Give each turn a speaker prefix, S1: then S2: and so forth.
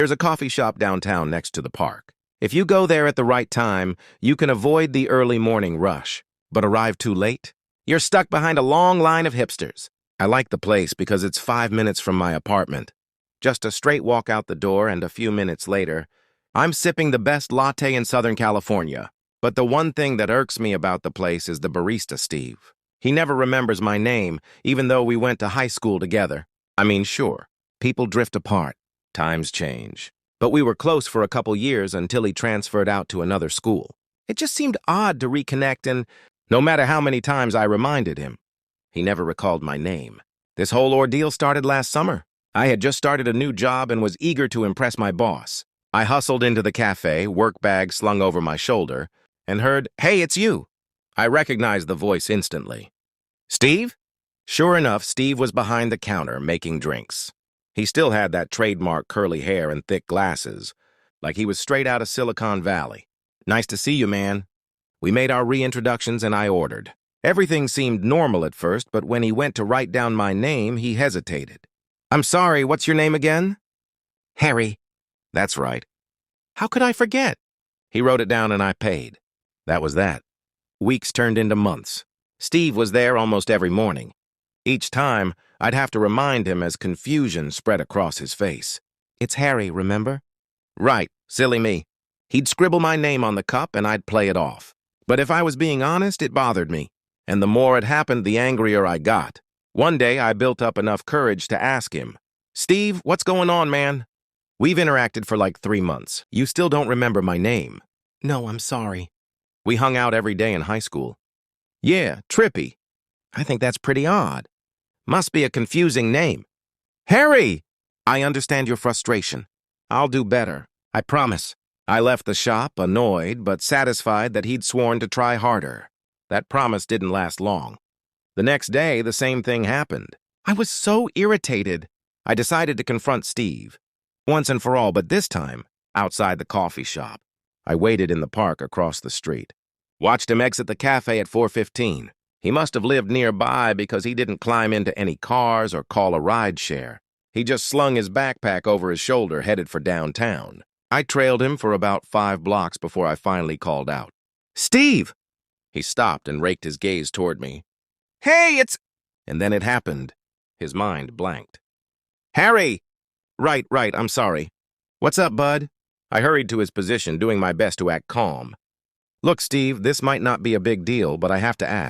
S1: There's a coffee shop downtown next to the park. If you go there at the right time, you can avoid the early morning rush. But arrive too late, you're stuck behind a long line of hipsters. I like the place because it's 5 minutes from my apartment. Just a straight walk out the door, and a few minutes later, I'm sipping the best latte in Southern California. But the one thing that irks me about the place is the barista, Steve. He never remembers my name, even though we went to high school together. I mean, sure, people drift apart. Times change. But we were close for a couple years until he transferred out to another school. It just seemed odd to reconnect, and no matter how many times I reminded him, he never recalled my name. This whole ordeal started last summer. I had just started a new job and was eager to impress my boss. I hustled into the cafe, work bag slung over my shoulder, and heard, "Hey, it's you." I recognized the voice instantly. "Steve?" Sure enough, Steve was behind the counter making drinks. He still had that trademark curly hair and thick glasses, like he was straight out of Silicon Valley. "Nice to see you, man." We made our reintroductions and I ordered. Everything seemed normal at first, but when he went to write down my name, he hesitated. "I'm sorry, what's your name again?" "Harry." "That's right." "How could I forget?" He wrote it down and I paid. That was that. Weeks turned into months. Steve was there almost every morning. Each time, I'd have to remind him as confusion spread across his face. "It's Harry, remember?" "Right, silly me." He'd scribble my name on the cup and I'd play it off. But if I was being honest, it bothered me. And the more it happened, the angrier I got. One day, I built up enough courage to ask him, "Steve, what's going on, man?" "We've interacted for like 3 months. You still don't remember my name." "No, I'm sorry." "We hung out every day in high school." "Yeah, trippy." "I think that's pretty odd." "Must be a confusing name." "Harry!" "I understand your frustration. I'll do better. I promise." I left the shop, annoyed, but satisfied that he'd sworn to try harder. That promise didn't last long. The next day, the same thing happened. I was so irritated. I decided to confront Steve. Once and for all, but this time, outside the coffee shop. I waited in the park across the street. Watched him exit the cafe at 4:15. He must have lived nearby because he didn't climb into any cars or call a ride share. He just slung his backpack over his shoulder, headed for downtown. I trailed him for about 5 blocks before I finally called out, "Steve!" He stopped and raked his gaze toward me. "Hey, it's—" And then it happened. His mind blanked. "Harry!" Right, I'm sorry." "What's up, bud?" I hurried to his position, doing my best to act calm. "Look, Steve, this might not be a big deal, but I have to ask.